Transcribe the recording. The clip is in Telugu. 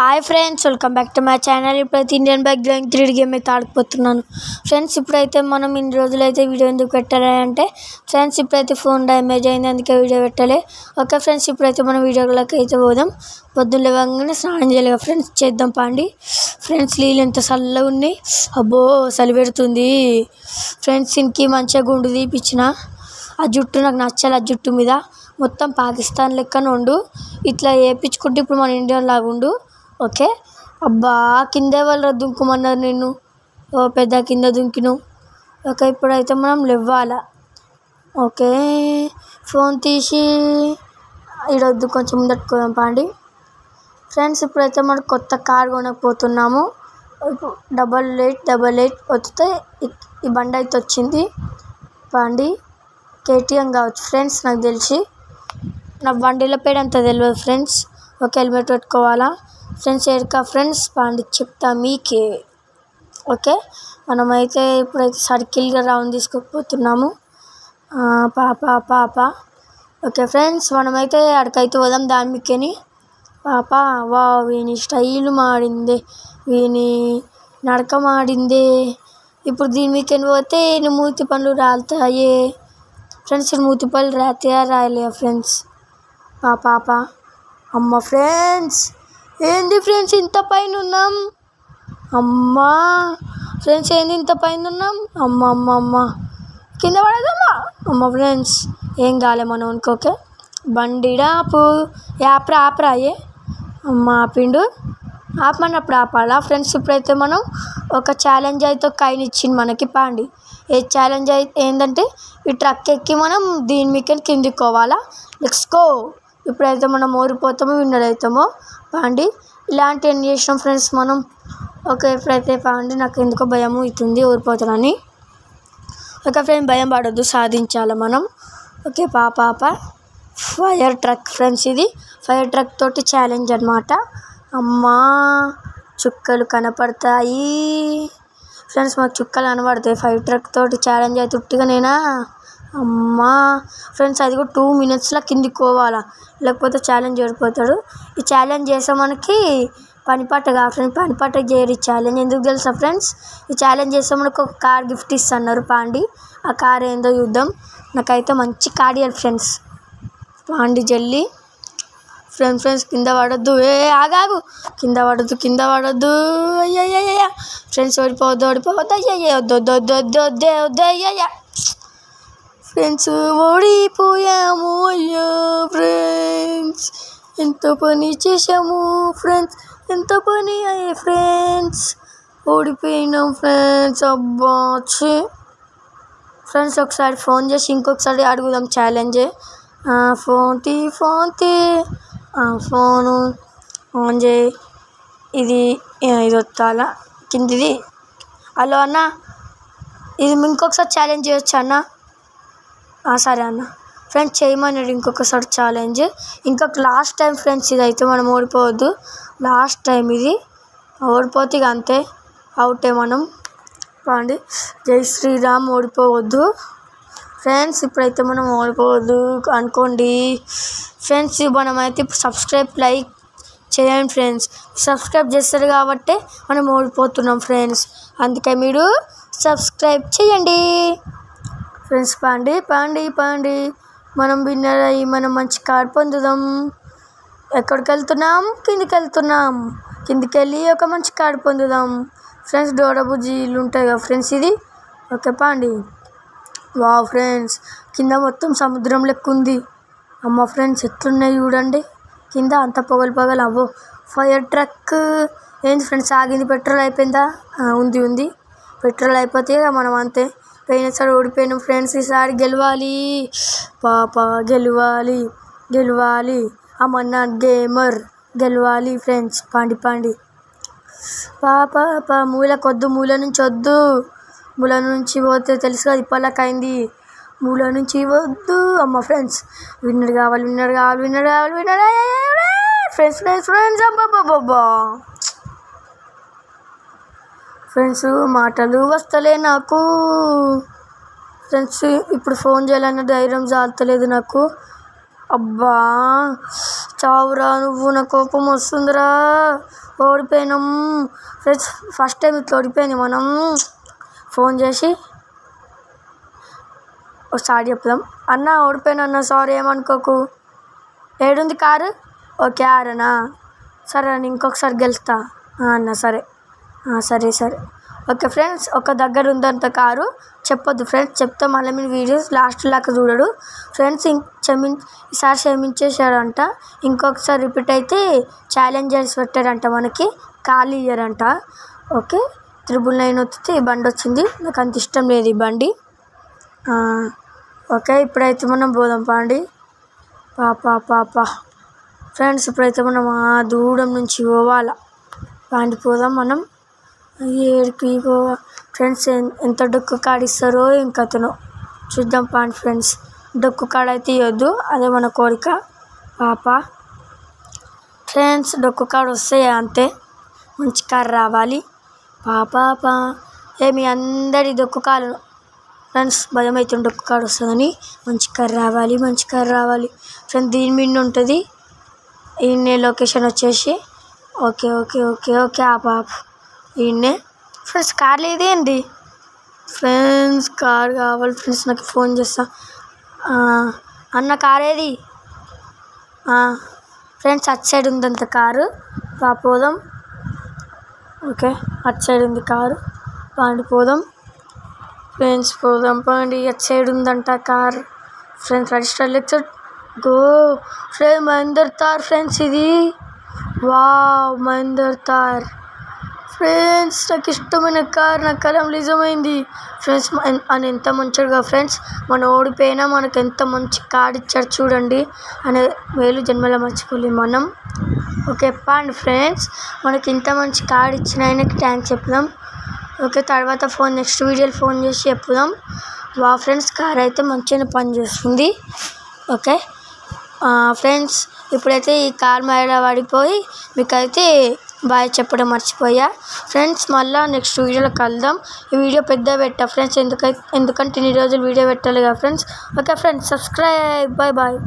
Hi friends, welcome back to my channel. ఇప్పుడైతే Indian bike gang 3D game అయితే ఆడుకుపోతున్నాను ఫ్రెండ్స్. ఇప్పుడైతే మనం ఇన్ని రోజులైతే వీడియో ఎందుకు పెట్టాలి అంటే ఫ్రెండ్స్, ఇప్పుడైతే ఫోన్ డ్యామేజ్ అయింది, అందుకే వీడియో పెట్టాలి. ఓకే ఫ్రెండ్స్, ఇప్పుడైతే మనం వీడియోలోకి అయితే పోదాం. పొద్దున్న లేవగానే స్నానం చేయాలి ఫ్రెండ్స్, చేద్దాం పాండి. ఫ్రెండ్స్ నీళ్ళు ఎంత చల్లగా ఉన్నాయి, అబ్బో చలి పెడుతుంది ఫ్రెండ్స్. ఇంకి మంచిగా గుండు తీపిచ్చిన, ఆ జుట్టు నాకు నచ్చాలి. ఆ జుట్టు మీద మొత్తం పాకిస్తాన్ లెక్కన ఉండు, ఇట్లా వేయించుకుంటే ఇప్పుడు మన ఇండియన్ లాగా ఉండు. ఓకే అబ్బా, కింద వాళ్ళు దుంకుమన్నారు నిన్ను, ఓ పెద్ద కింద దుంకిను. ఓకే ఇప్పుడైతే మనం లేవ్వాలా. ఓకే ఫోన్ తీసి ఇడొద్దు, కొంచెం ముందట్టుకోదాం పాండి ఫ్రెండ్స్. ఇప్పుడైతే మనం కొత్త కార్ కొనకపోతున్నాము. 8888 వస్తే ఈ బండి అయితే వచ్చింది పాండి. కేటీఎం కావచ్చు ఫ్రెండ్స్, నాకు తెలిసి. నా బండిలో పేరు అంత తెలియదు ఫ్రెండ్స్. ఓకే హెల్మెట్ పెట్టుకోవాలా ఫ్రెండ్స్. ఏడుకా ఫ్రెండ్స్ పాండి చెప్తా మీకే. ఓకే మనమైతే ఇప్పుడైతే సర్కిల్గా రౌండ్ తీసుకోకపోతున్నాము. పాప ఓకే ఫ్రెండ్స్, మనమైతే అక్కడికైతే పోదాం దాని మీకేని. పాప వా, వీని స్టైల్ మాడిందే, వీని నడక మాడిందే. ఇప్పుడు దీని మీకేని పోతే మూతి పనులు రాలుతాయే ఫ్రెండ్స్. మూతి పనులు రాతాయా రాయలే ఫ్రెండ్స్. పాప అమ్మ ఫ్రెండ్స్, ఏంది ఫ్రెండ్స్ ఇంత పైన ఉన్నాం. అమ్మా ఫ్రెండ్స్, ఏంది ఇంత పైన ఉన్నాం. అమ్మ కింద పడదమ్మా. అమ్మ ఫ్రెండ్స్, ఏం కాలే మనం అనుకోకే. బండిడాపు ఆపరా ఏ అమ్మ ఆపిండు, ఆపమన్నప్పుడు ఆపాలా ఫ్రెండ్స్. ఇప్పుడైతే మనం ఒక ఛాలెంజ్ అయితే కైన్ ఇచ్చింది మనకి పాండి. ఏ ఛాలెంజ్ అయితే ఏంటంటే ఈ ట్రక్ ఎక్కి మనం దీని మీకు కిందికి పోవాలా. Let's go. ఇప్పుడైతే మనం ఓడిపోతామో విన్నర్ అవుతామో పాండి. ఇలాంటి ఏం చేసినాం ఫ్రెండ్స్ మనం. ఓకే ఇప్పుడైతే పాండి, నాకు ఎందుకో భయం అవుతుంది ఓడిపోతానని. ఓకే ఫ్రెండ్స్, భయం పడద్దు, సాధించాలి మనం. ఓకే పాప ఫైర్ ట్రక్ ఫ్రెండ్స్, ఇది ఫైర్ ట్రక్ తోటి ఛాలెంజ్ అనమాట. అమ్మా చుక్కలు కనపడతాయి ఫ్రెండ్స్, మాకు చుక్కలు కనపడతాయి. ఫైర్ ట్రక్ తోటి ఛాలెంజ్ అయితే ఉట్టిగానేనా. అమ్మా ఫ్రెండ్స్, అది కూడా 2 minutesలో కిందికి పోవాలా, లేకపోతే ఛాలెంజ్ ఓడిపోతాడు. ఈ ఛాలెంజ్ చేస్తే మనకి పనిపాట కాదు ఫ్రెండ్స్, పనిపాట చేయరు ఈ ఛాలెంజ్. ఎందుకు తెలుసా ఫ్రెండ్స్, ఈ ఛాలెంజ్ చేస్తే మనకు ఒక కార్ గిఫ్ట్ ఇస్తున్నారు పాండి. ఆ కార్ ఏందో చూద్దాం. నాకైతే మంచి కార్ ఇవ్వాలి ఫ్రెండ్స్. పాండి జల్లి ఫ్రెండ్స్ కింద పడద్దు, ఆగాగు, కింద పడద్దు. అయ్యయ్య ఫ్రెండ్స్, ఓడిపోవద్దు అయ్యయ్య, వద్దయ్యయ్య ఫ్రెండ్స్, ఓడిపోయాము అయ్యా ఫ్రెండ్స్. ఎంత పని చేసాము ఫ్రెండ్స్, ఎంత పని అయ్యే ఫ్రెండ్స్, ఓడిపోయినాం ఫ్రెండ్స్. అబ్బా ఫ్రెండ్స్, ఒకసారి ఫోన్ చేసి ఇంకొకసారి అడుగుదాం ఛాలెంజ్. ఫోన్ ఫోను ఆన్ చేయి. ఇది వస్తాలా కిందిది. హలో అన్న, ఇది ఇంకొకసారి ఛాలెంజ్ చేయొచ్చా అన్న? సరే అన్న. ఫ్రెండ్స్ చేయమన్నాడు ఇంకొకసారి ఛాలెంజ్. ఇంకొక లాస్ట్ టైం ఫ్రెండ్స్, ఇదైతే మనం ఓడిపోవద్దు. లాస్ట్ టైం ఇది, ఓడిపోతే ఇక అంతే, అవుటే మనం పాండి. జై శ్రీరామ్, ఓడిపోవద్దు ఫ్రెండ్స్. ఇప్పుడైతే మనం ఓడిపోవద్దు అనుకోండి ఫ్రెండ్స్. మనమైతే ఇప్పుడు సబ్స్క్రైబ్ లైక్ చేయండి ఫ్రెండ్స్. సబ్స్క్రైబ్ చేస్తారు కాబట్టి మనం ఓడిపోతున్నాం ఫ్రెండ్స్, అందుకే మీరు సబ్స్క్రైబ్ చేయండి ఫ్రెండ్స్. పాండి మనం విన్నర్ అయ్యి మనం మంచి కార్ పొందుదాం. ఎక్కడికి వెళ్తున్నాం? కిందికి వెళ్ళి ఒక మంచి కార్ పొందుదాం ఫ్రెండ్స్. డోరబుజ్జీలు ఉంటాయి కదా ఫ్రెండ్స్, ఇది. ఓకే పాండి. వావ్ ఫ్రెండ్స్, కింద మొత్తం సముద్రం లెక్క ఉంది. అమ్మ ఫ్రెండ్స్, ఎట్లున్నాయి చూడండి కింద, అంత పొగలు. అవ్వో ఫైర్ ట్రక్ ఏంది ఫ్రెండ్స్, ఆగింది. పెట్రోల్ అయిపోయిందా? ఉంది. పెట్రోల్ అయిపోతే మనం అంతే. పోయినసారి ఓడిపోయినాం ఫ్రెండ్స్, ఈసారి గెలవాలి. పాప గెలవాలి. అమన్న గేమర్ గెలవాలి ఫ్రెండ్స్. పాండి పాప మూలకొద్దు, మూల నుంచి పోతే తెలుసు కదా ఇప్పటికైంది. మూల నుంచి వద్దు. అమ్మ ఫ్రెండ్స్, విన్నర్ కావాలి ఫ్రెండ్స్. అబ్బాబ్బా ఫ్రెండ్స్, మాటలు వస్తలే నాకు ఫ్రెండ్స్. ఇప్పుడు ఫోన్ చేయాలన్న ధైర్యం చాలతలేదు నాకు. అబ్బా చావురా నువ్వు, నా కోపం వస్తుందిరా. ఓడిపోయినాం ఫ్రెండ్స్, ఫస్ట్ టైం ఇట్లా ఓడిపోయింది. మనం ఫోన్ చేసి ఒకసారి చెప్దాం. అన్న ఓడిపోయినా అన్న, సారీ ఏమనుకోకు. ఏడుంది కారు? ఓకే ఆరనా, సరే అన్న ఇంకొకసారి గెలుస్తా అన్న. సరే సరే ఓకే ఫ్రెండ్స్, ఒక దగ్గర ఉందంత కారు చెప్పొద్దు ఫ్రెండ్స్, చెప్తే మళ్ళీ మీరు వీడియోస్ లాస్ట్ లాగా చూడడు ఫ్రెండ్స్. ఈసారి క్షమించేశాడంట, ఇంకొకసారి రిపీట్ అయితే ఛాలెంజర్స్ పెట్టారంట, మనకి ఖాళీ ఇయ్యారంట. ఓకే 999 వస్తే ఈ బండి వచ్చింది, నాకు అంత ఇష్టం లేదు ఈ బండి. ఓకే ఇప్పుడైతే మనం పోదాం పాండి. పాప ఫ్రెండ్స్, ఇప్పుడైతే మనం దూరం నుంచి పోవాలా. పాండిపోదాం మనం. ఏడికి పోవా ఫ్రెండ్స్, ఎంత డొక్కు కాడిస్తారో ఇంకతను చూద్దాం పాండి ఫ్రెండ్స్. డొక్కు కాడ అయితే ఇవ్వద్దు, అదే మన కోరిక. పాప ఫ్రెండ్స్, డొక్కు కాడ వస్తే అంతే, మంచి కారు రావాలి. పాప మీ అందరి డొక్కు కాలు ఫ్రెండ్స్, భయం అవుతుంది డొక్కు కాడ వస్తుందని. మంచి కారు రావాలి ఫ్రెండ్స్. దీని మీద ఉంటుంది ఈయన్నే లొకేషన్ వచ్చేసి. ఓకే ఆప్ ఈయన్నే ఫ్రెండ్స్. కార్ లేదేంటి ఫ్రెండ్స్? కార్ కావాలి ఫ్రెండ్స్, నాకు ఫోన్ చేస్తా. అన్న కార్ ఏది ఫ్రెండ్స్? అటు సైడ్ ఉందంత కారు, పోదాం. ఓకే అటు సైడ్ ఉంది కారు, పాండిపోదాం ఫ్రెండ్స్. పోదాం పాండి, అటు సైడ్ ఉందంట car friends. Register lecture go friends. Mahindra Thar friends ఇది. వావ్ మహేందర్ తార్ ఫ్రెండ్స్, నాకు ఇష్టమైన కార్, నా కలం నిజమైంది ఫ్రెండ్స్. అని ఎంత మంచిగా ఫ్రెండ్స్, మనం ఓడిపోయినా మనకు ఎంత మంచి కార్ ఇచ్చారు చూడండి. అనే వేలు జన్మలో మర్చిపోలేం మనం. ఓకే పాండి ఫ్రెండ్స్, మనకి ఇంత మంచి కార్ ఇచ్చిన ఆయనకి థ్యాంక్స్ చెప్దాం. ఓకే తర్వాత నెక్స్ట్ వీడియోలో ఫోన్ చేసి చెప్పుదాం. వా ఫ్రెండ్స్, కార్ అయితే మంచిగా పని చేస్తుంది. ఓకే ఫ్రెండ్స్, ఇప్పుడైతే ఈ కార్ మీద పడిపోయి మీకైతే బాయ్ చెప్పడం మర్చిపోయా ఫ్రెండ్స్. మళ్ళీ నెక్స్ట్ వీడియోలో కలుద్దాం. ఈ వీడియో పెద్ద పెట్టా ఫ్రెండ్స్, ఎందుకంటే ఇన్ని రోజులు వీడియో పెట్టాలి కదా friends. Okay friends, subscribe. Bye.